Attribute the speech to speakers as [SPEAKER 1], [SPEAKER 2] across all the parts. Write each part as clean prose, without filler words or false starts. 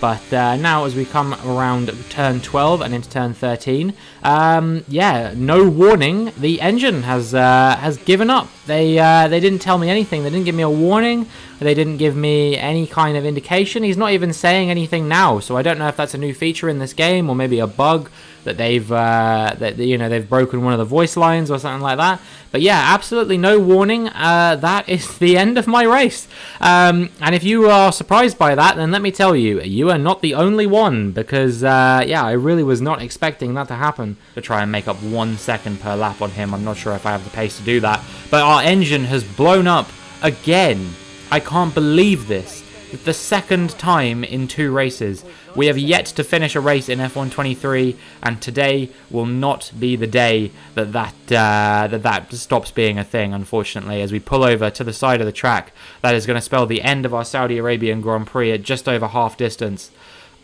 [SPEAKER 1] But now as we come around turn 12 and into turn 13, yeah, no warning, the engine has given up. They didn't tell me anything. They didn't give me a warning. They didn't give me any kind of indication. He's not even saying anything now, so I don't know if that's a new feature in this game or maybe a bug that they've they've broken one of the voice lines or something like that. But yeah, absolutely no warning. That is the end of my race. And if you are surprised by that, then let me tell you, you are not the only one, because yeah, I really was not expecting that to happen. To try and make up 1 second per lap on him, I'm not sure if I have the pace to do that. But our engine has blown up again. I can't believe this. The second time in 2 races. We have yet to finish a race in F1 23, and today will not be the day that stops being a thing, unfortunately, as we pull over to the side of the track. That is going to spell the end of our Saudi Arabian Grand Prix at just over half distance.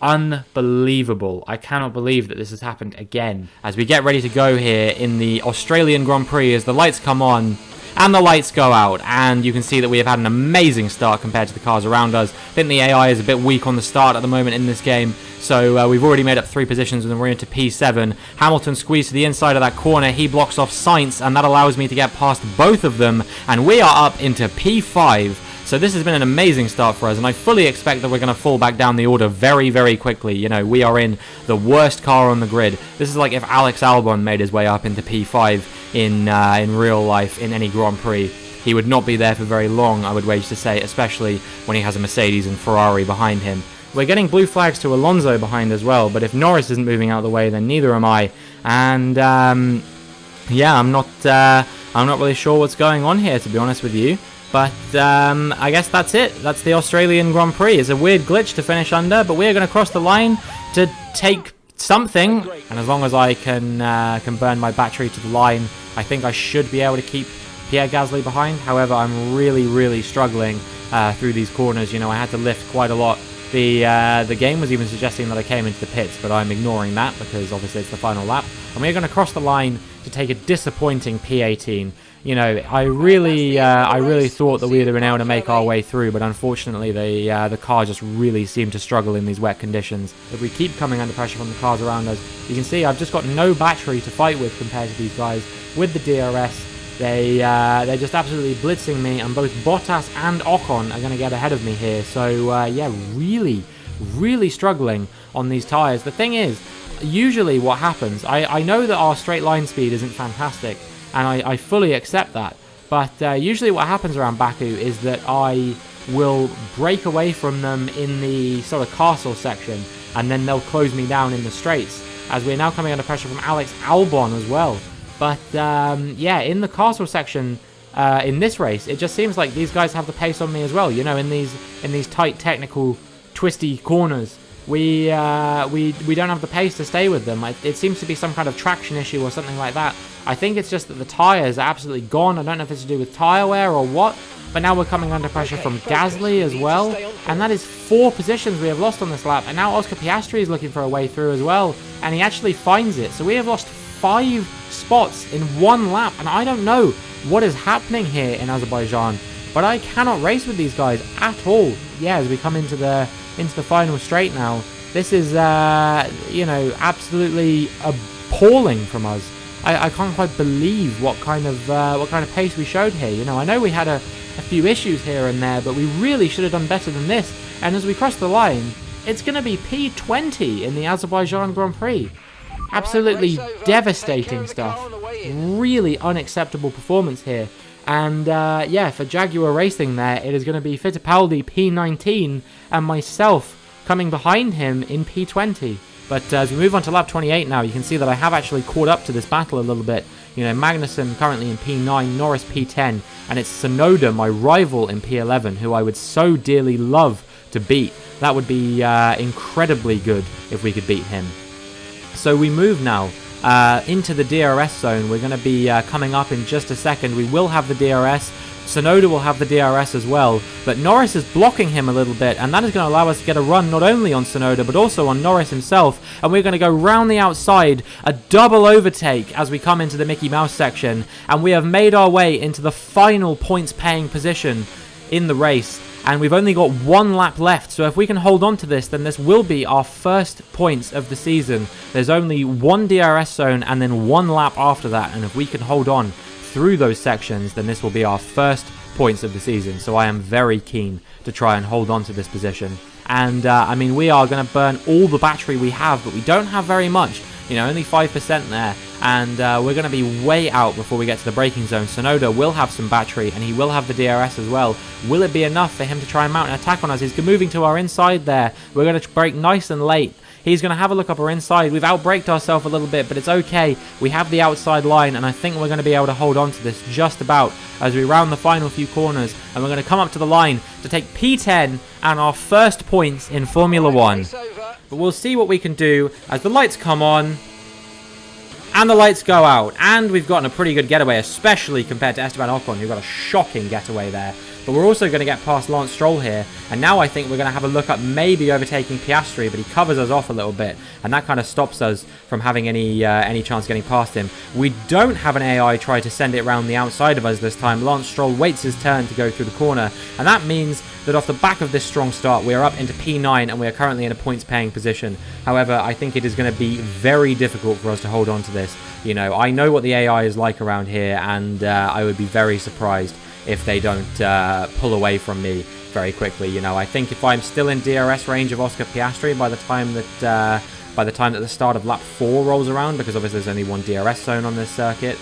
[SPEAKER 1] Unbelievable. I cannot believe that this has happened again. As we get ready to go here in the Australian Grand Prix, as the lights come on, and the lights go out, and you can see that we have had an amazing start compared to the cars around us. I think the AI is a bit weak on the start at the moment in this game, so we've already made up 3 positions and we're into P7. Hamilton squeezed to the inside of that corner. He blocks off Sainz, and that allows me to get past both of them, and we are up into P5. So this has been an amazing start for us, and I fully expect that we're going to fall back down the order very, very quickly. You know, we are in the worst car on the grid. This is like if Alex Albon made his way up into P5 in real life in any Grand Prix. He would not be there for very long, I would wager to say, especially when he has a Mercedes and Ferrari behind him. We're getting blue flags to Alonso behind as well, but if Norris isn't moving out of the way, then neither am I. And yeah, I'm not really sure what's going on here, to be honest with you. But I guess that's it. That's the Australian Grand Prix. It's a weird glitch to finish under, but we're going to cross the line to take something. And as long as I can burn my battery to the line, I think I should be able to keep Pierre Gasly behind. However, I'm really, really struggling through these corners. You know, I had to lift quite a lot. The game was even suggesting that I came into the pits, but I'm ignoring that because obviously it's the final lap. And we're going to cross the line to take a disappointing P18. You know, I really thought that we would have been able to make our way through, but unfortunately the car just really seemed to struggle in these wet conditions. If we keep coming under pressure from the cars around us, you can see I've just got no battery to fight with compared to these guys. With the DRS, they're just absolutely blitzing me, and both Bottas and Ocon are going to get ahead of me here. So yeah, really struggling on these tyres. The thing is, usually what happens, I know that our straight line speed isn't fantastic, and I fully accept that. But usually what happens around Baku is that I will break away from them in the sort of castle section, and then they'll close me down in the straights, as we're now coming under pressure from Alex Albon as well. But yeah, in the castle section in this race, it just seems like these guys have the pace on me as well. You know, in these tight, technical, twisty corners, we don't have the pace to stay with them. It seems to be some kind of traction issue or something like that. I think it's just that the tyres are absolutely gone. I don't know if it's to do with tyre wear or what. But now we're coming under pressure from Gasly as well. And that is 4 positions we have lost on this lap. And now Oscar Piastri is looking for a way through as well. And he actually finds it. So we have lost 5 spots in 1 lap. And I don't know what is happening here in Azerbaijan. But I cannot race with these guys at all. Yeah, as we come into the final straight now. This is, you know, absolutely appalling from us. I can't quite believe what kind of pace we showed here. You know, I know we had a few issues here and there, but we really should have done better than this. And as we cross the line, it's going to be P20 in the Azerbaijan Grand Prix. Absolutely devastating stuff. Really unacceptable performance here. And yeah, for Jaguar Racing there, it is going to be Fittipaldi P19 and myself coming behind him in P20. But as we move on to lap 28 now, you can see that I have actually caught up to this battle a little bit. You know, Magnussen currently in P9, Norris P10, and it's Tsunoda, my rival, in P11, who I would so dearly love to beat. That would be incredibly good if we could beat him. So we move now into the DRS zone. We're going to be coming up in just a second. We will have the DRS. Tsunoda will have the DRS as well, but Norris is blocking him a little bit, and that is going to allow us to get a run not only on Tsunoda, but also on Norris himself, and we're going to go round the outside, a double overtake as we come into the Mickey Mouse section, and we have made our way into the final points-paying position in the race. and we've only got 1 lap left. So if we can hold on to this, then this will be our first points of the season. There's only 1 DRS zone and then 1 lap after that, and if we can hold on through those sections, then this will be our first points of the season. So I am very keen to try and hold on to this position. And I mean, we are going to burn all the battery we have, but we don't have very much. You know, only 5% there, and we're going to be way out before we get to the braking zone. Sonoda will have some battery, and he will have the DRS as well. Will it be enough for him to try and mount an attack on us? He's moving to our inside there. We're going to brake nice and late. He's going to have a look up our inside. We've outbraked ourselves a little bit, but it's okay. We have the outside line, and I think we're going to be able to hold on to this just about as we round the final few corners, and we're going to come up to the line to take P10 and our first points in Formula 1. But we'll see what we can do as the lights come on and the lights go out. And we've gotten a pretty good getaway, especially compared to Esteban Ocon, who got a shocking getaway there. But we're also going to get past Lance Stroll here. And now I think we're going to have a look at maybe overtaking Piastri, but he covers us off a little bit. And that kind of stops us from having any chance getting past him. We don't have an AI try to send it around the outside of us this time. Lance Stroll waits his turn to go through the corner. And that means that off the back of this strong start, we are up into P9 and we are currently in a points-paying position. However, I think it is going to be very difficult for us to hold on to this. You know, I know what the AI is like around here, and I would be very surprised if they don't pull away from me very quickly. You know, I think if I'm still in DRS range of Oscar Piastri by the time that the start of lap 4 rolls around, because obviously there's only 1 DRS zone on this circuit,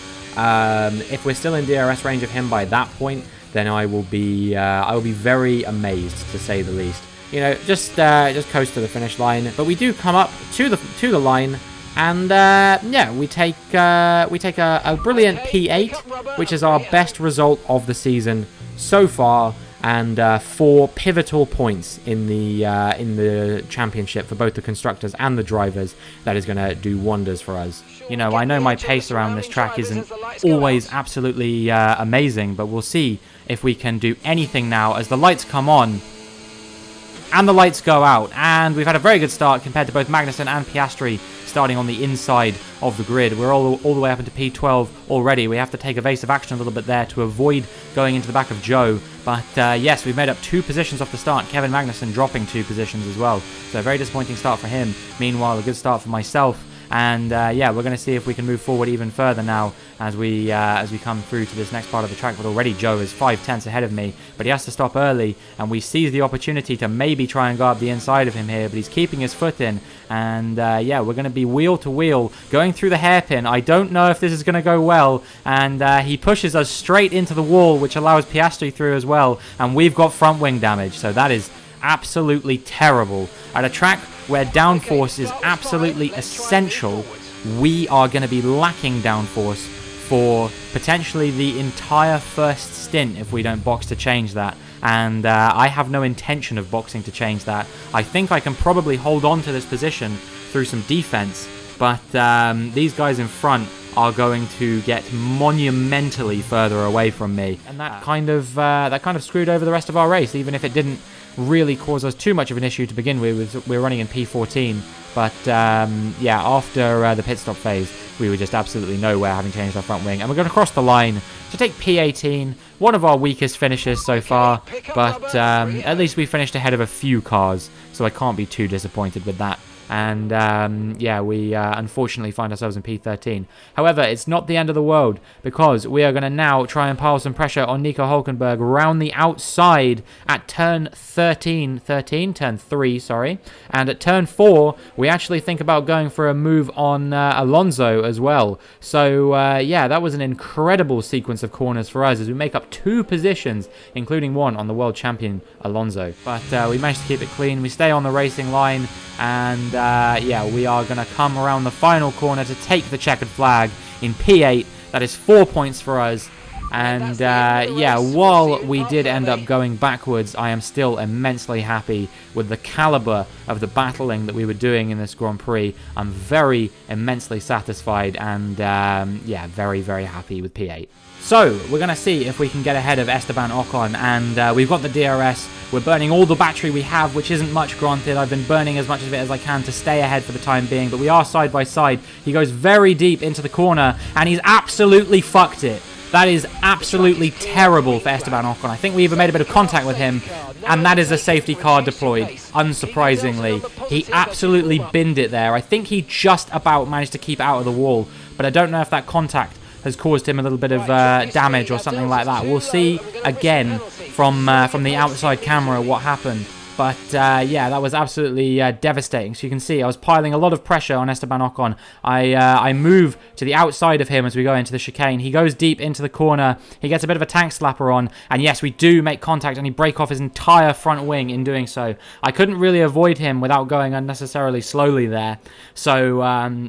[SPEAKER 1] if we're still in DRS range of him by that point, then I will be very amazed, to say the least. You know, just coast to the finish line. But we do come up to the line. And yeah, we take a brilliant P8, which is our best result of the season so far, and 4 pivotal points in the championship for both the constructors and the drivers. That is going to do wonders for us. You know, I know my pace around this track isn't always absolutely amazing, but we'll see if we can do anything now as the lights come on and the lights go out. And we've had a very good start compared to both Magnussen and Piastri, starting on the inside of the grid. We're all the way up into P12 already. We have to take evasive action a little bit there to avoid going into the back of Joe. But yes, we've made up 2 positions off the start. Kevin Magnussen dropping 2 positions as well. So a very disappointing start for him. Meanwhile, a good start for myself. And yeah, we're going to see if we can move forward even further now as we come through to this next part of the track. But already Joe is 5/10 ahead of me, but he has to stop early, and we seize the opportunity to maybe try and go up the inside of him here, but he's keeping his foot in. And yeah, we're going to be wheel to wheel going through the hairpin. I don't know if this is going to go well, and he pushes us straight into the wall, which allows Piastri through as well, and we've got front wing damage, so that is absolutely terrible. At a track where downforce is absolutely essential, we are going to be lacking downforce for potentially the entire first stint if we don't box to change that. And I have no intention of boxing to change that. I think I can probably hold on to this position through some defense, but these guys in front are going to get monumentally further away from me, and that kind of screwed over the rest of our race, even if it didn't really cause us too much of an issue to begin with. We were running in P14, but yeah, after the pit stop phase, we were just absolutely nowhere, having changed our front wing. And we're going to cross the line to take P18, one of our weakest finishes so far, but at least we finished ahead of a few cars, so I can't be too disappointed with that. And yeah, we unfortunately find ourselves in P13. However, it's not the end of the world, because we are going to now try and pile some pressure on Nico Hülkenberg round the outside at turn 3, sorry. And at turn 4, we actually think about going for a move on Alonso as well. So yeah, that was an incredible sequence of corners for us as we make up 2 positions, including 1 on the world champion Alonso. But we managed to keep it clean. We stay on the racing line, and yeah, we are going to come around the final corner to take the checkered flag in P8. That is 4 points for us. And yeah, while we did end up going backwards, I am still immensely happy with the caliber of the battling that we were doing in this Grand Prix. I'm very immensely satisfied, and yeah, very, very happy with P8. So, we're going to see if we can get ahead of Esteban Ocon, and we've got the DRS. We're burning all the battery we have, which isn't much, granted. I've been burning as much of it as I can to stay ahead for the time being, but we are side by side. He goes very deep into the corner, and he's absolutely fucked it. That is absolutely terrible for Esteban Ocon. I think we even made a bit of contact with him, and that is a safety car deployed, unsurprisingly. He absolutely binned it there. I think he just about managed to keep out of the wall, but I don't know if that contact has caused him a little bit of damage or something like that. We'll see again from the outside camera what happened. But yeah, that was absolutely devastating. So you can see I was piling a lot of pressure on Esteban Ocon. I move to the outside of him as we go into the chicane. He goes deep into the corner. He gets a bit of a tank slapper on. And yes, we do make contact and he break off his entire front wing in doing so. I couldn't really avoid him without going unnecessarily slowly there. So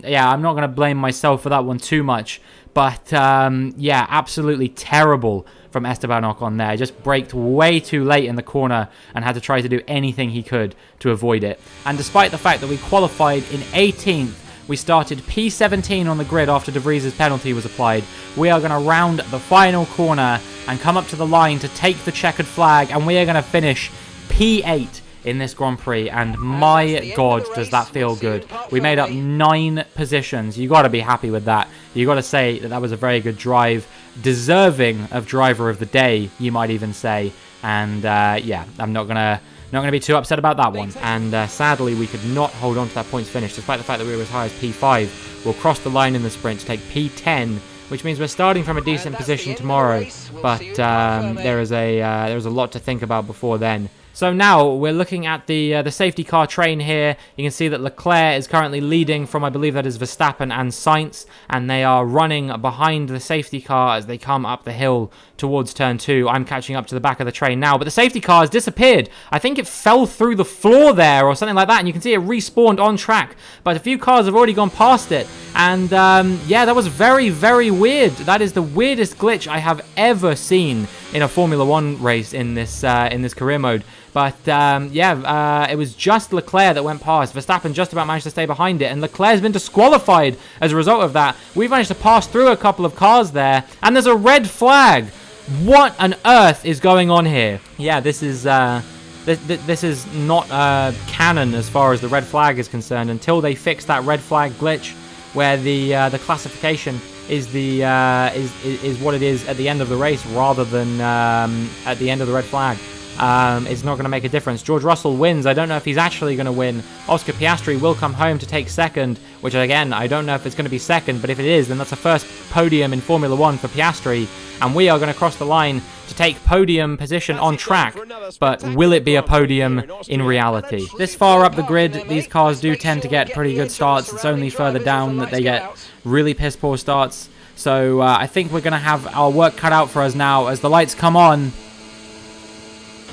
[SPEAKER 1] yeah, I'm not going to blame myself for that one too much. But yeah, absolutely terrible from Esteban Ocon there. Just braked way too late in the corner and had to try to do anything he could to avoid it. And despite the fact that we qualified in 18th, we started P17 on the grid after De Vries's penalty was applied. We are going to round the final corner and come up to the line to take the checkered flag, and we are going to finish P8 in this Grand Prix, and my God, does that feel good. We made up 9 positions. You got to be happy with that. You got to say that that was a very good drive, deserving of driver of the day, you might even say. And yeah, I'm not gonna be too upset about that one. And sadly, we could not hold on to that points finish, despite the fact that we were as high as P5. We'll cross the line in the sprint to take P10, which means we're starting from a decent position tomorrow. But there is a lot to think about before then. So now we're looking at the safety car train here. You can see that Leclerc is currently leading from, I believe that is Verstappen and Sainz, and they are running behind the safety car as they come up the hill towards turn 2. I'm catching up to the back of the train now, but the safety car has disappeared. I think it fell through the floor there or something like that, and you can see it respawned on track, but a few cars have already gone past it. And yeah, that was very, very weird. That is the weirdest glitch I have ever seen in a Formula 1 race in this career mode. But yeah, it was just Leclerc that went past. Verstappen just about managed to stay behind it, and Leclerc's been disqualified as a result of that. We've managed to pass through a couple of cars there, and there's a red flag. What on earth is going on here? Yeah, this is this is not canon as far as the red flag is concerned until they fix that red flag glitch, where the classification is is what it is at the end of the race rather than at the end of the red flag. It's not going to make a difference. George Russell wins. I don't know if he's actually going to win. Oscar Piastri will come home to take second, which again, I don't know if it's going to be second, but if it is, then that's the first podium in Formula 1 for Piastri, and we are going to cross the line to take podium position on track, but will it be a podium in reality? This far up the grid, these cars do tend to get pretty good starts. It's only further down that they get really piss poor starts. So I think we're going to have our work cut out for us now as the lights come on.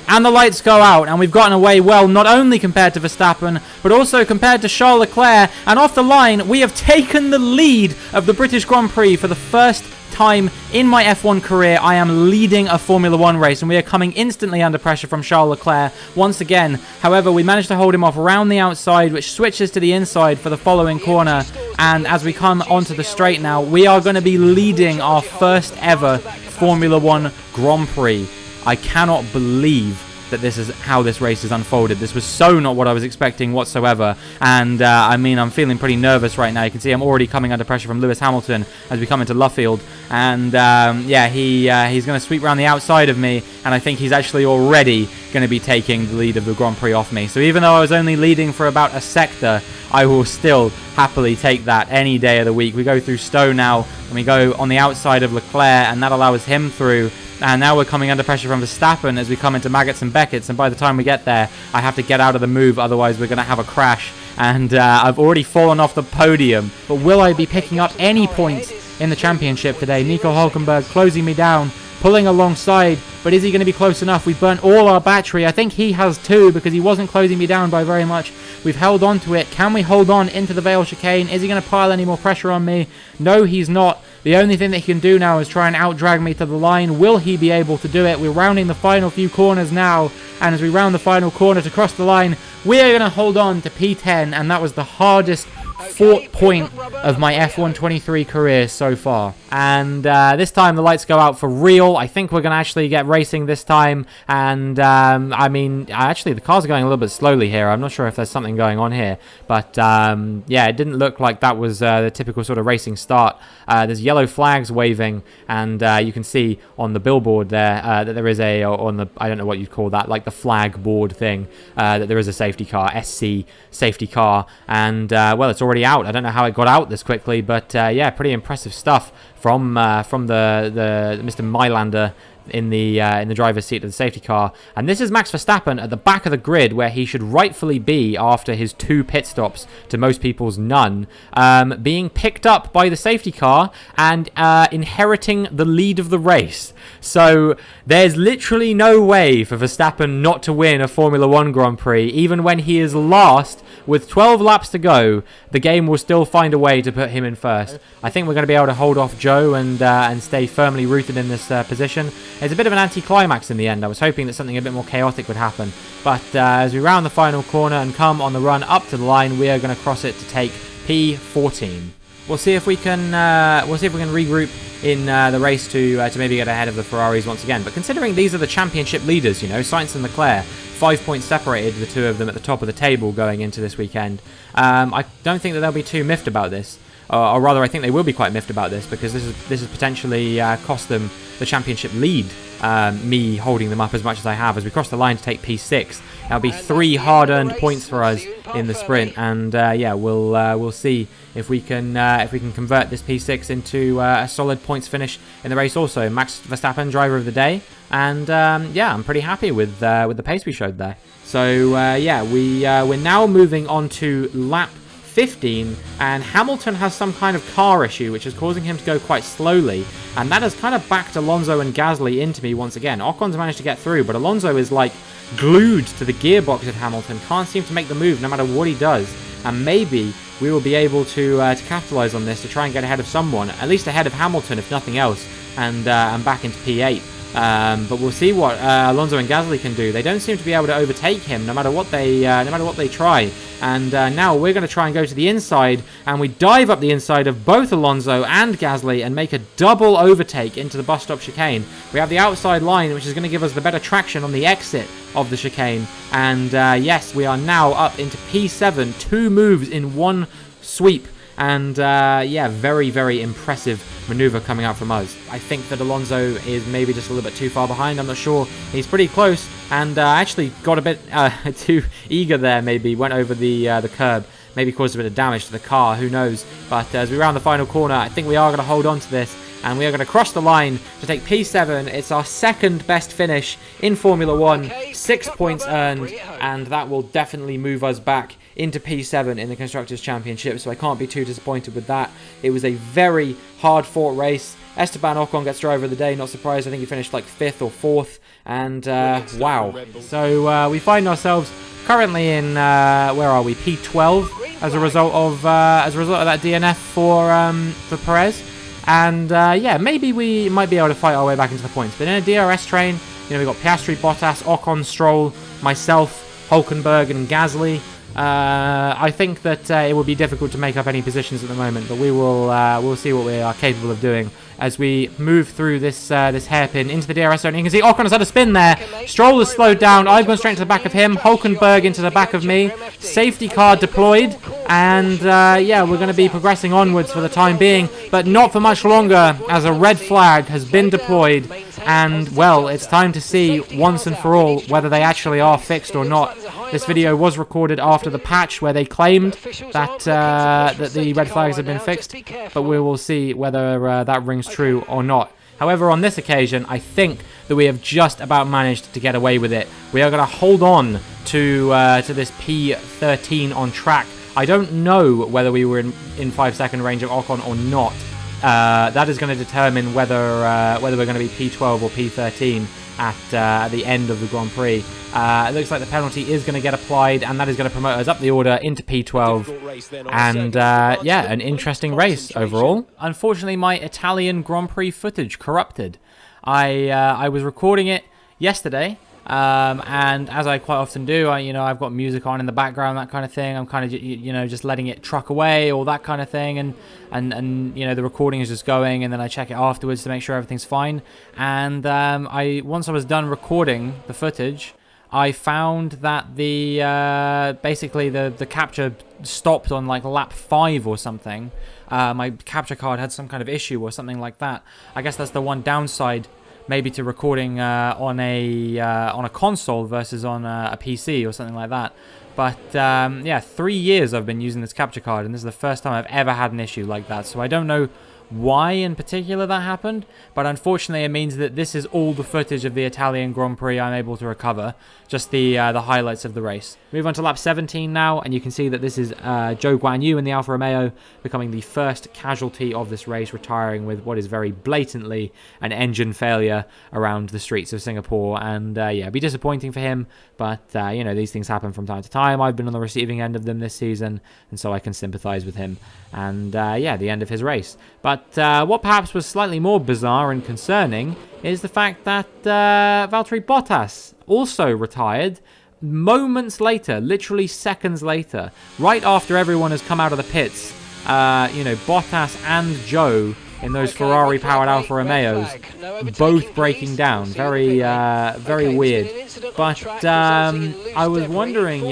[SPEAKER 1] And the lights go out, and we've gotten away well, not only compared to Verstappen, but also compared to Charles Leclerc. And off the line, we have taken the lead of the British Grand Prix for the first time in my F1 career. I am leading a Formula 1 race, and we are coming instantly under pressure from Charles Leclerc once again. However, we managed to hold him off around the outside, which switches to the inside for the following corner. And as we come onto the straight now, we are going to be leading our first ever Formula 1 Grand Prix. I cannot believe that this is how this race has unfolded. This was so not what I was expecting whatsoever. And I mean, I'm feeling pretty nervous right now. You can see I'm already coming under pressure from Lewis Hamilton as we come into Luffield. And yeah, he's going to sweep around the outside of me. And I think he's actually already going to be taking the lead of the Grand Prix off me. So even though I was only leading for about a sector, I will still happily take that any day of the week. We go through Stowe now, and we go on the outside of Leclerc, and that allows him through. And now we're coming under pressure from Verstappen as we come into Maggots and Beckett's. And by the time we get there, I have to get out of the move. Otherwise, we're going to have a crash. And I've already fallen off the podium. But will I be picking up any points in the championship today? Nico Hülkenberg closing me down, pulling alongside. But is he going to be close enough? We've burnt all our battery. I think he has too, because he wasn't closing me down by very much. We've held on to it. Can we hold on into the Vale chicane? Is he going to pile any more pressure on me? No, he's not. The only thing that he can do now is try and out-drag me to the line. Will he be able to do it? We're rounding the final few corners now. And as we round the final corner to cross the line, we are going to hold on to P10. And that was the hardest fought point of my F1 23 career so far. And this time the lights go out for real. I think we're going to actually get racing this time. And I mean, actually the car's going a little bit slowly here. I'm not sure if there's something going on here. But yeah, it didn't look like that was the typical sort of racing start. There's yellow flags waving. And you can see on the billboard there that there is a, on the, I don't know what you'd call that, like the flag board thing, that there is a safety car, SC safety car. And well, it's already out. I don't know how it got out this quickly. But yeah, pretty impressive stuff from the Mr. Mylander in the driver's seat of the safety car. And this is Max Verstappen at the back of the grid where he should rightfully be after his 2 pit stops to most people's none, being picked up by the safety car and inheriting the lead of the race. So there's literally no way for Verstappen not to win a Formula 1 Grand Prix. Even when he is last with 12 laps to go, the game will still find a way to put him in first. I think we're going to be able to hold off Joe and stay firmly rooted in this position. It's a bit of an anticlimax in the end. I was hoping that something a bit more chaotic would happen. But as we round the final corner and come on the run up to the line, we are going to cross it to take P14. We'll see if we can regroup in the race to maybe get ahead of the Ferraris once again. But considering these are the championship leaders, you know, Sainz and Leclerc, 5 points separated the two of them at the top of the table going into this weekend. I don't think that they'll be too miffed about this. Or rather, I think they will be quite miffed about this because this has potentially cost them the championship lead. Me holding them up as much as I have as we cross the line to take P6. That'll be 3 hard-earned points for us in the sprint, and yeah, we'll see if we can convert this P6 into a solid points finish in the race. Also, Max Verstappen, driver of the day, and yeah, I'm pretty happy with the pace we showed there. So yeah, we're now moving on to lap 15, and Hamilton has some kind of car issue which is causing him to go quite slowly, and that has kind of backed Alonso and Gasly into me once again. Ocon's managed to get through, but Alonso is like glued to the gearbox of Hamilton, can't seem to make the move no matter what he does, and maybe we will be able to capitalize on this to try and get ahead of someone, at least ahead of Hamilton if nothing else, and back into P8. But we'll see what Alonso and Gasly can do. They don't seem to be able to overtake him no matter what they try. And now we're going to try and go to the inside, and we dive up the inside of both Alonso and Gasly and make a double overtake into the bus stop chicane. We have the outside line, which is going to give us the better traction on the exit of the chicane. And yes, we are now up into P7, 2 moves in 1 sweep. And yeah, very, very impressive maneuver coming out from us. I think that Alonso is maybe just a little bit too far behind. I'm not sure. He's pretty close, and actually got a bit too eager there. Maybe went over the curb. Maybe caused a bit of damage to the car. Who knows? But as we round the final corner, I think we are going to hold on to this. And we are going to cross the line to take P7. It's our second best finish in Formula 1. 6 points earned. And that will definitely move us back into P7 in the Constructors' Championship. So I can't be too disappointed with that. It was a very hard-fought race. Esteban Ocon gets driver of the day. Not surprised. I think he finished like 5th or 4th. And wow. So we find ourselves currently in, where are we? P12 as a result of that DNF for Perez. And yeah, maybe we might be able to fight our way back into the points. But in a DRS train, you know, we've got Piastri, Bottas, Ocon, Stroll, myself, Hülkenberg, and Gasly. I think that it will be difficult to make up any positions at the moment, but we'll see what we are capable of doing as we move through this hairpin into the DRS zone. You can see Ocon has had a spin there. Stroll has slowed down. I've gone straight to the back of him. Hülkenberg into the back of me. Safety car deployed. And yeah, we're going to be progressing onwards for the time being, but not for much longer, as a red flag has been deployed. And, well, it's time to see once and for all whether they actually are fixed or not. This video was recorded after the patch where they claimed that that the red flags have been fixed, but we will see whether that rings true or not. However, on this occasion, I think that we have just about managed to get away with it. We are going to hold on to this P13 on track. I don't know whether we were in 5-second range of Ocon or not. That is going to determine whether we're going to be P12 or P13 at the end of the Grand Prix. It looks like the penalty is going to get applied, and that is going to promote us up the order into P12. And yeah, an interesting race overall. Unfortunately, my Italian Grand Prix footage corrupted. I was recording it yesterday, And as I quite often do, I've got music on in the background, that kind of thing. I'm kind of, just letting it truck away, all that kind of thing, and the recording is just going, and then I check it afterwards to make sure everything's fine. And once I was done recording the footage, I found that basically the capture stopped on like lap 5 or something. My capture card had some kind of issue or something like that. I guess that's the one downside maybe to recording on a console versus on a PC or something like that. But yeah, 3 years I've been using this capture card, and this is the first time I've ever had an issue like that. So I don't know why in particular that happened, but unfortunately it means that this is all the footage of the Italian Grand Prix I'm able to recover, just the highlights of the race. Move on to lap 17 now, and you can see that this is Zhou Guanyu in the Alfa Romeo becoming the first casualty of this race, retiring with what is very blatantly an engine failure around the streets of Singapore. And yeah, it'd be disappointing for him, but these things happen from time to time. I've been on the receiving end of them this season, and so I can sympathize with him. And yeah, the end of his race. But what perhaps was slightly more bizarre and concerning is the fact that Valtteri Bottas also retired moments later, literally seconds later, right after everyone has come out of the pits. Bottas and Zhou in those Ferrari-powered Alfa Romeos, both breaking down. Very weird. But I was wondering,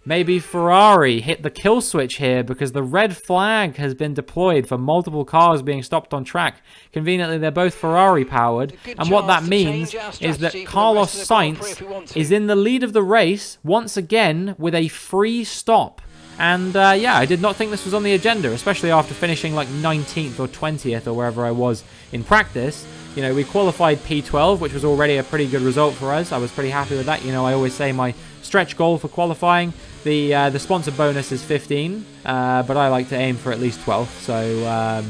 [SPEAKER 1] maybe Ferrari hit the kill switch here, because the red flag has been deployed for multiple cars being stopped on track. Conveniently, they're both Ferrari-powered, and what that means is that Carlos Sainz is in the lead of the race once again with a free stop. And yeah, I did not think this was on the agenda, especially after finishing like 19th or 20th or wherever I was in practice. We qualified P12, which was already a pretty good result for us. I was pretty happy with that. I always say my stretch goal for qualifying, the sponsor bonus is 15, but I like to aim for at least 12. So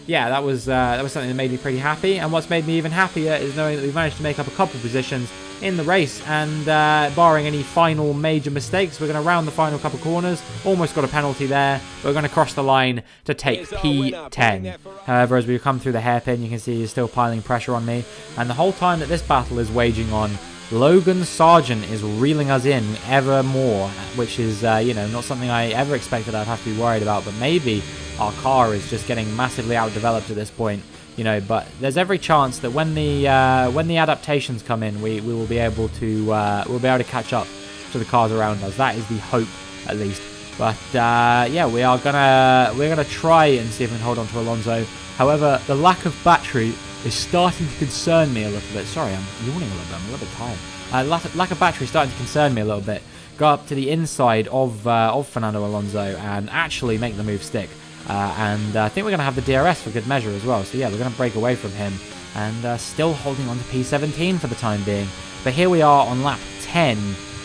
[SPEAKER 1] yeah, that was something that made me pretty happy. And what's made me even happier is knowing that we've managed to make up a couple positions in the race, and barring any final major mistakes, we're going to round the final couple corners. Almost got a penalty there. We're going to cross the line to take P10. However, as we come through the hairpin, you can see he's still piling pressure on me, and the whole time that this battle is waging on, Logan Sargent is reeling us in ever more, which is not something I ever expected I'd have to be worried about. But maybe our car is just getting massively outdeveloped at this point. But there's every chance that when the adaptations come in, we will be able to catch up to the cars around us. That is the hope, at least. But yeah, we're gonna try and see if we can hold on to Alonso. However, the lack of battery is starting to concern me a little bit. Sorry, I'm yawning a little bit. I'm a little bit tired. Lack of battery is starting to concern me a little bit. Go up to the inside of Fernando Alonso and actually make the move stick. And I think we're going to have the DRS for good measure as well. So yeah, we're going to break away from him, and still holding on to P17 for the time being. But here we are on lap 10,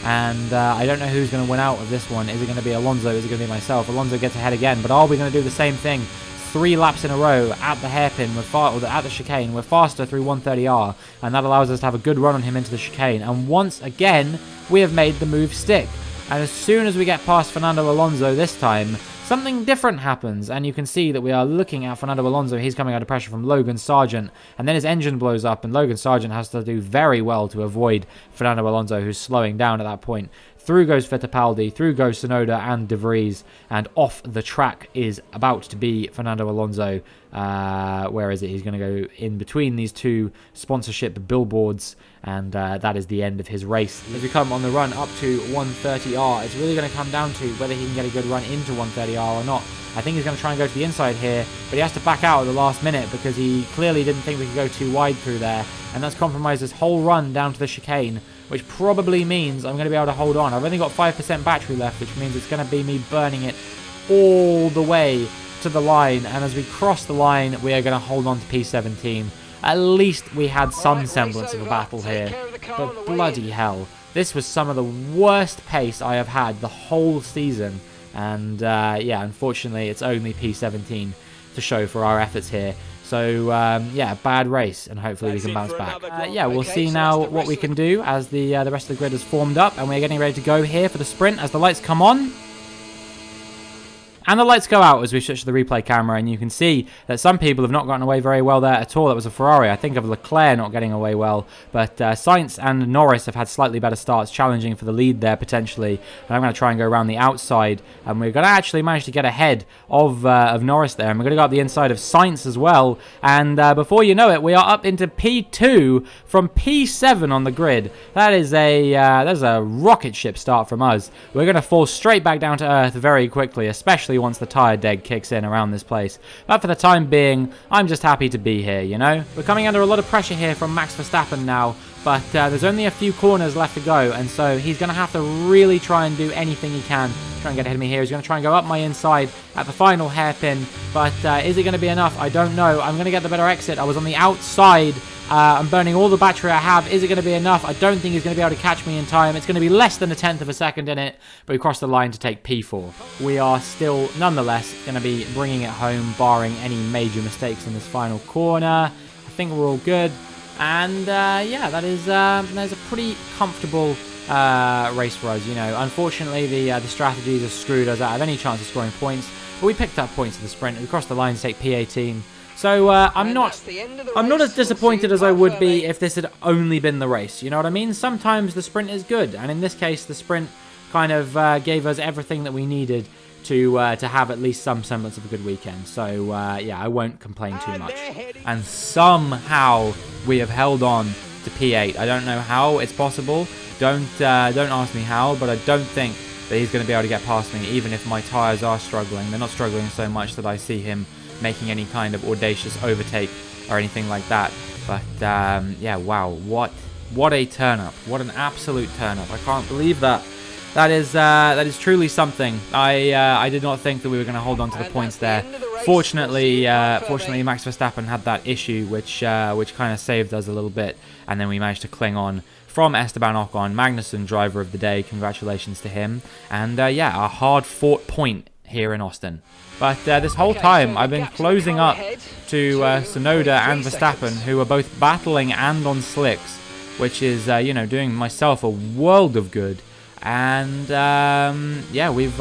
[SPEAKER 1] and I don't know who's going to win out of this one. Is it going to be Alonso? Is it going to be myself? Alonso gets ahead again, but are we going to do the same thing 3 laps in a row at the hairpin, at the chicane? We're faster through 130R, and that allows us to have a good run on him into the chicane. And once again, we have made the move stick. And as soon as we get past Fernando Alonso this time, something different happens, and you can see that we are looking at Fernando Alonso. He's coming under pressure from Logan Sargent, and then his engine blows up, and Logan Sargent has to do very well to avoid Fernando Alonso, who's slowing down at that point. Through goes Fittipaldi, through goes Tsunoda and De Vries, and off the track is about to be Fernando Alonso. Where is it? He's going to go in between these two sponsorship billboards, and that is the end of his race. As we come on the run up to 130R, it's really going to come down to whether he can get a good run into 130R or not. I think he's going to try and go to the inside here, but he has to back out at the last minute because he clearly didn't think we could go too wide through there, and that's compromised his whole run down to the chicane, which probably means I'm going to be able to hold on. I've only got 5% battery left, which means it's going to be me burning it all the way to the line, and as we cross the line, we are going to hold on to P17. At least we had some semblance of a battle here, but bloody hell, this was some of the worst pace I have had the whole season, and yeah, unfortunately, it's only P17 to show for our efforts here. So, yeah, bad race, and hopefully we can bounce back. Yeah, we'll see now what we can do as the rest of the grid is formed up, and we're getting ready to go here for the sprint as the lights come on. And the lights go out as we switch to the replay camera, and you can see that some people have not gotten away very well there at all. That was a Ferrari. I think of Leclerc not getting away well, but Sainz and Norris have had slightly better starts, challenging for the lead there potentially. But I'm going to try and go around the outside, and we're going to actually manage to get ahead of Norris there, and we're going to go up the inside of Sainz as well. And before you know it, we are up into P2 from P7 on the grid. That is a rocket ship start from us. We're going to fall straight back down to earth very quickly, especially once the tire deg kicks in around this place. But for the time being, I'm just happy to be here, you know? We're coming under a lot of pressure here from Max Verstappen now, but there's only a few corners left to go, and so he's going to have to really try and do anything he can to try and get ahead of me here. He's going to try and go up my inside at the final hairpin, but is it going to be enough? I don't know. I'm going to get the better exit. I was on the outside. I'm burning all the battery I have. Is it going to be enough? I don't think he's going to be able to catch me in time. It's going to be less than a tenth of a second in it, but we crossed the line to take P4. We are still, nonetheless, going to be bringing it home, barring any major mistakes in this final corner. I think we're all good. And, yeah, that is a pretty comfortable race for us, you know. Unfortunately, the strategies have screwed us out of any chance of scoring points, but we picked up points in the sprint. We crossed the line to take P18. So I'm not as disappointed as I would be if this had only been the race. You know what I mean? Sometimes the sprint is good, and in this case, the sprint kind of gave us everything that we needed to have at least some semblance of a good weekend. So yeah, I won't complain too much. And somehow we have held on to P8. I don't know how it's possible. Don't ask me how, but I don't think that he's going to be able to get past me, even if my tyres are struggling. They're not struggling so much that I see him making any kind of audacious overtake or anything like that. But yeah, wow, what a turn up, what an absolute turn up. I can't believe that. That is truly something. I did not think that we were going to hold on to the points there. Fortunately, Max Verstappen had that issue, which kind of saved us a little bit, and then we managed to cling on from Esteban Ocon, Magnussen driver of the day. Congratulations to him, and yeah, a hard-fought point here in Austin. But this whole time, I've been closing up to Tsunoda and Verstappen, who are both battling and on slicks, which is, you know, doing myself a world of good. And yeah, we've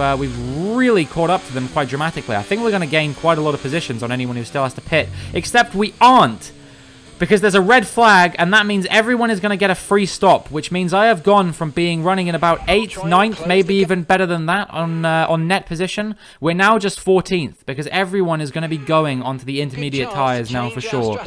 [SPEAKER 1] really caught up to them quite dramatically. I think we're going to gain quite a lot of positions on anyone who still has to pit, except we aren't, because there's a red flag, and that means everyone is going to get a free stop, which means I have gone from being running in about 8th, 9th, maybe even better than that on net position. We're now just 14th, because everyone is going to be going onto the intermediate tyres now for sure.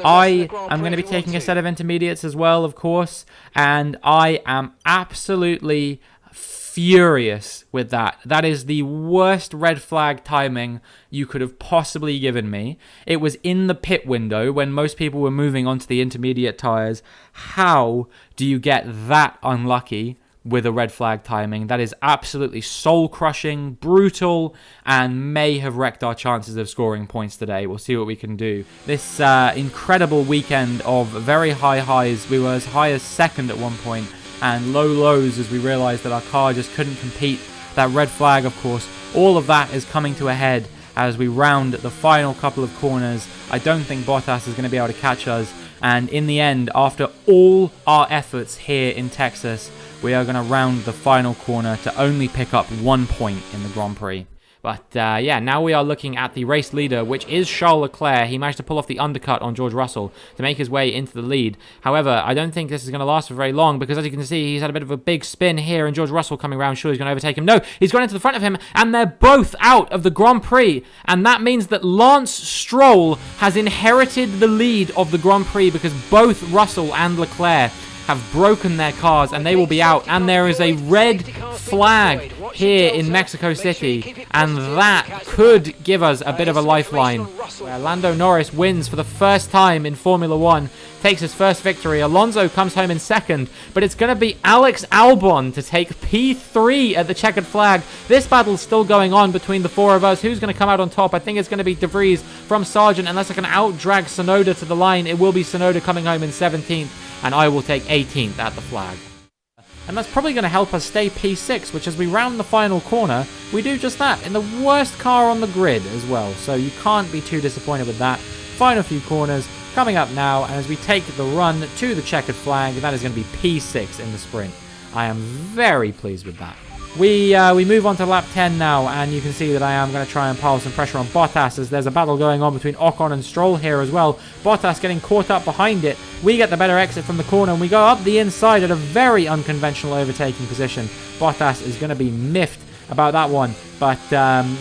[SPEAKER 1] I am going to be taking a set of intermediates as well, of course, and I am absolutely furious with that. That is the worst red flag timing you could have possibly given me. It was in the pit window when most people were moving onto the intermediate tyres. How do you get that unlucky with a red flag timing? That is absolutely soul-crushing, brutal, and may have wrecked our chances of scoring points today. We'll see what we can do. This incredible weekend of very high highs. We were as high as second at one point, and low lows as we realised that our car just couldn't compete. That red flag, of course, all of that is coming to a head as we round the final couple of corners. I don't think Bottas is going to be able to catch us, and in the end, after all our efforts here in Texas, we are going to round the final corner to only pick up 1 point in the Grand Prix. But yeah, now we are looking at the race leader, which is Charles Leclerc. He managed to pull off the undercut on George Russell to make his way into the lead. However, I don't think this is going to last for very long, because as you can see, he's had a bit of a big spin here, and George Russell coming around, sure he's going to overtake him. No, he's gone into the front of him, and they're both out of the Grand Prix. And that means that Lance Stroll has inherited the lead of the Grand Prix, because both Russell and Leclerc have broken their cars, and they will be out. And there is a red flag here in Mexico City, and that could give us a bit of a lifeline, where Lando Norris wins for the first time in Formula 1, takes his first victory. Alonso comes home in second, but it's going to be Alex Albon to take P3 at the checkered flag. This battle's still going on between the four of us. Who's going to come out on top? I think it's going to be De Vries from Sargent. Unless I can out-drag Tsunoda to the line, it will be Tsunoda coming home in 17th, and I will take 18th at the flag. And that's probably going to help us stay P6, which as we round the final corner, we do just that, in the worst car on the grid as well. So you can't be too disappointed with that. Final few corners coming up now, and as we take the run to the checkered flag, that is going to be P6 in the sprint. I am very pleased with that. We move on to lap 10 now, and you can see that I am going to try and pile some pressure on Bottas as there's a battle going on between Ocon and Stroll here as well. Bottas getting caught up behind it. We get the better exit from the corner, and we go up the inside at a very unconventional overtaking position. Bottas is going to be miffed about that one, but,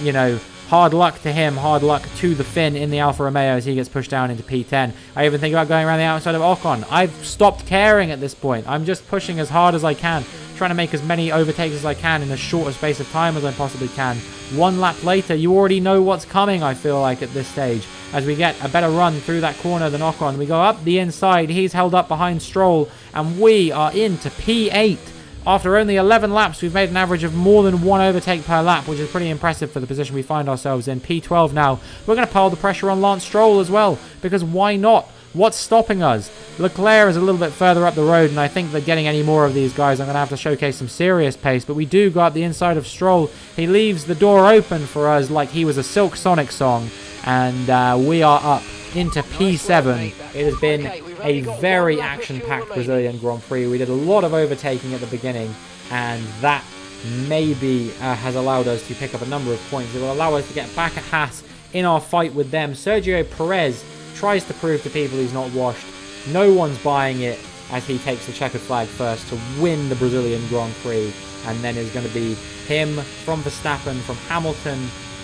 [SPEAKER 1] you know, hard luck to him, hard luck to the Finn in the Alfa Romeo as he gets pushed down into P10. I even think about going around the outside of Ocon. I've stopped caring at this point. I'm just pushing as hard as I can, trying to make as many overtakes as I can in as short a space of time as I possibly can. One lap later, you already know what's coming, I feel like, at this stage. As we get a better run through that corner than Ocon, we go up the inside. He's held up behind Stroll, and we are into P8. After only 11 laps, we've made an average of more than one overtake per lap, which is pretty impressive for the position we find ourselves in. P12 now. We're going to pile the pressure on Lance Stroll as well, because why not? What's stopping us? Leclerc is a little bit further up the road, and I think that getting any more of these guys, I'm going to have to showcase some serious pace, but we do go up the inside of Stroll. He leaves the door open for us like he was a Silk Sonic song, and we are up into P7. It has been a very action-packed Brazilian Grand Prix. We did a lot of overtaking at the beginning, and that maybe has allowed us to pick up a number of points. It will allow us to get back at Haas in our fight with them. Sergio Perez tries to prove to people he's not washed. No one's buying it as he takes the checkered flag first to win the Brazilian Grand Prix, and then it's going to be him from Verstappen, from Hamilton,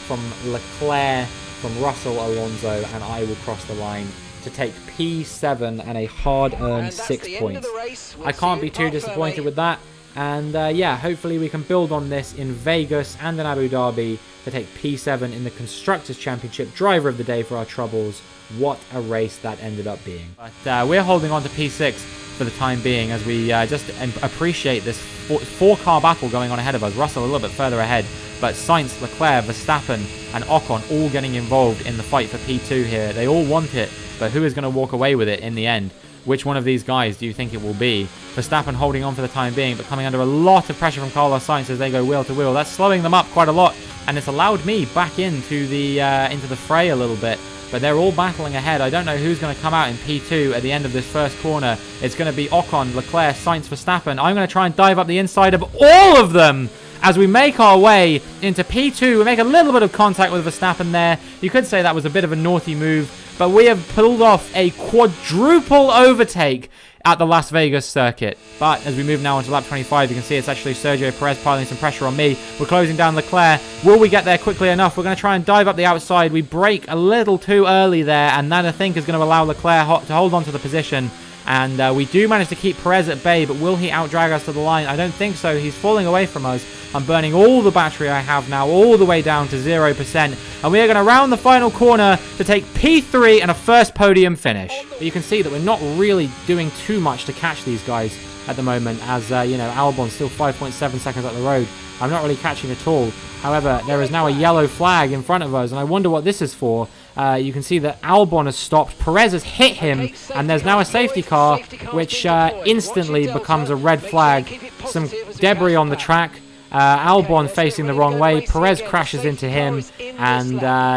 [SPEAKER 1] from Leclerc, from Russell, Alonso, and I will cross the line to take P7 and a hard-earned 6 points. I can't be too disappointed with that, and yeah, hopefully we can build on this in Vegas and in Abu Dhabi to take P7 in the Constructors' Championship. Driver of the day for our troubles. What a race that ended up being. But we're holding on to P6 for the time being as we just appreciate this four-car battle going on ahead of us. Russell a little bit further ahead, but Sainz, Leclerc, Verstappen, and Ocon all getting involved in the fight for P2 here. They all want it, but who is going to walk away with it in the end? Which one of these guys do you think it will be? Verstappen holding on for the time being, but coming under a lot of pressure from Carlos Sainz as they go wheel to wheel. That's slowing them up quite a lot, and it's allowed me back into the fray a little bit. But they're all battling ahead. I don't know who's going to come out in P2 at the end of this first corner. It's going to be Ocon, Leclerc, Sainz, Verstappen. I'm going to try and dive up the inside of all of them as we make our way into P2. We make a little bit of contact with Verstappen there. You could say that was a bit of a naughty move, but we have pulled off a quadruple overtake at the Las Vegas circuit. But as we move now onto lap 25, you can see it's actually Sergio Perez piling some pressure on me. We're closing down Leclerc. Will we get there quickly enough? We're going to try and dive up the outside. We brake a little too early there, and that I think is going to allow Leclerc to hold on to the position. And we do manage to keep Perez at bay, but will he outdrag us to the line? I don't think so. He's falling away from us. I'm burning all the battery I have now, all the way down to 0%. And we are going to round the final corner to take P3 and a first podium finish. But you can see that we're not really doing too much to catch these guys at the moment, as, you know, Albon's still 5.7 seconds up the road. I'm not really catching at all. However, there is now a yellow flag in front of us, and I wonder what this is for. You can see that Albon has stopped. Perez has hit him, and there's now a safety car, which instantly becomes a red flag. Some debris on the track. Albon facing the wrong way. Perez crashes into him, and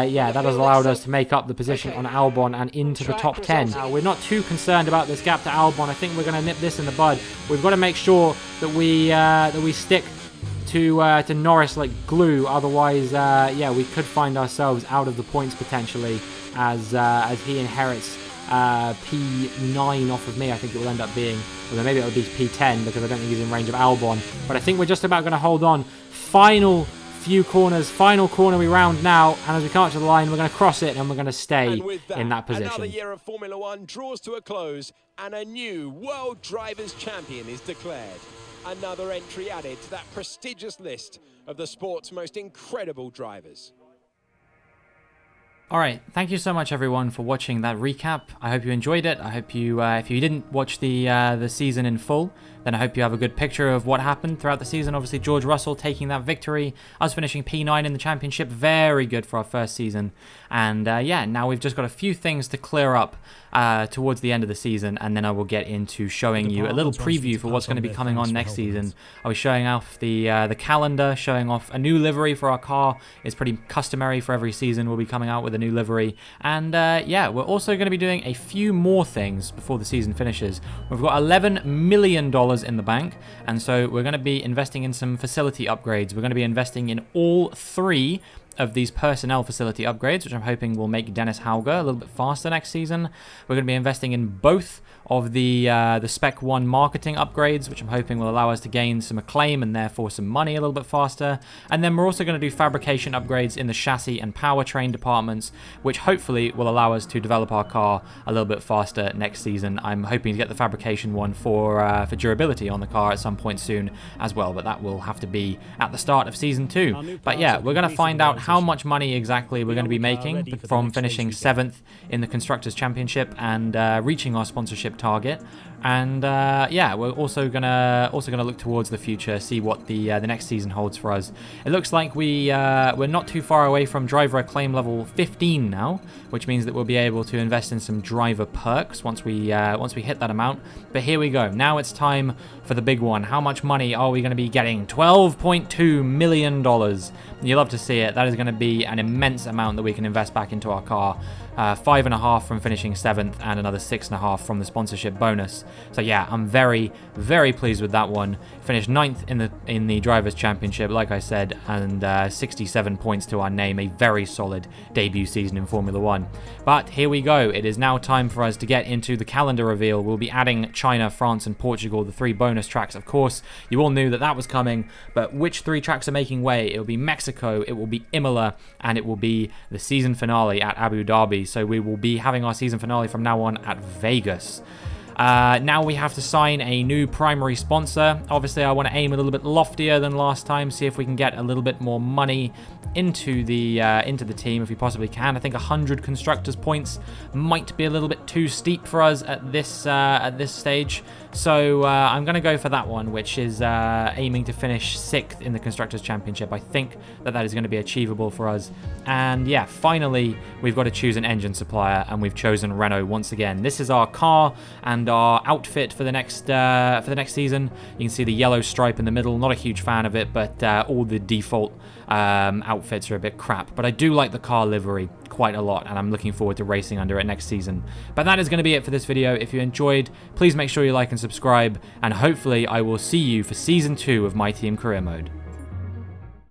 [SPEAKER 1] yeah, that has allowed us to make up the position on Albon and into the top 10. We're not too concerned about this gap to Albon. I think we're going to nip this in the bud. We've got to make sure that we stick to Norris like glue. Otherwise, yeah, we could find ourselves out of the points potentially as he inherits P9 off of me. I think it will end up being, or maybe it'll be P10 because I don't think he's in range of Albon. But I think we're just about going to hold on. Final few corners, final corner we round now, and as we come up to the line, we're going to cross it and we're going to stay in that position.
[SPEAKER 2] Another year of Formula One draws to a close, and a new World Drivers' Champion is declared. Another entry added to that prestigious list of the sport's most incredible drivers.
[SPEAKER 1] Alright, thank you so much everyone for watching that recap. I hope you enjoyed it. I hope you, if you didn't watch the season in full, then I hope you have a good picture of what happened throughout the season. Obviously, George Russell taking that victory, us finishing P9 in the championship, very good for our first season. And yeah, now we've just got a few things to clear up towards the end of the season, and then I will get into showing you a little preview for what's going to be coming on next season. I'll be showing off the calendar, showing off a new livery for our car. It's pretty customary for every season. We'll be coming out with the new livery. And yeah, we're also going to be doing a few more things before the season finishes. We've got $11 million in the bank, and so we're going to be investing in some facility upgrades. We're going to be investing in all 3 of these personnel facility upgrades, which I'm hoping will make Dennis Hauger a little bit faster next season. We're going to be investing in both of the Spec 1 marketing upgrades, which I'm hoping will allow us to gain some acclaim and therefore some money a little bit faster. And then we're also going to do fabrication upgrades in the chassis and powertrain departments, which hopefully will allow us to develop our car a little bit faster next season. I'm hoping to get the fabrication one for durability on the car at some point soon as well, but that will have to be at the start of season 2. But yeah, we're going to find out how much money exactly we're going to be making from finishing 7th in the Constructors' Championship and reaching our sponsorship target. And yeah, we're also gonna look towards the future, see what the next season holds for us. It looks like we're not too far away from driver acclaim level 15 now, which means that we'll be able to invest in some driver perks once we hit that amount. But here we go. Now it's time for the big one. How much money are we going to be getting? $12.2 million. You love to see it. That is going to be an immense amount that we can invest back into our car. 5.5 from finishing 7th and another 6.5 from the sponsorship bonus. So yeah, I'm very, very pleased with that one. Finished 9th in the Drivers' Championship, like I said, and 67 points to our name. A very solid debut season in Formula 1. But here we go. It is now time for us to get into the calendar reveal. We'll be adding China, France, and Portugal, the 3 bonus tracks. Of course, you all knew that that was coming, but which 3 tracks are making way? It will be Mexico, it will be Imola, and it will be the season finale at Abu Dhabi. So we will be having our season finale from now on at Vegas. Now we have to sign a new primary sponsor. Obviously, I want to aim a little bit loftier than last time, see if we can get a little bit more money into the team if we possibly can. I think 100 constructors points might be a little bit too steep for us at this stage. So I'm going to go for that one, which is aiming to finish 6th in the Constructors' Championship. I think that is going to be achievable for us. And yeah, finally, we've got to choose an engine supplier, and we've chosen Renault once again. This is our car and our outfit for the next season. You can see the yellow stripe in the middle. Not a huge fan of it, but all the default outfits are a bit crap. But I do like the car livery quite a lot, and I'm looking forward to racing under it next season. But that is going to be it for this video. If you enjoyed, please make sure you like and subscribe, and hopefully I will see you for Season 2 of My Team Career Mode.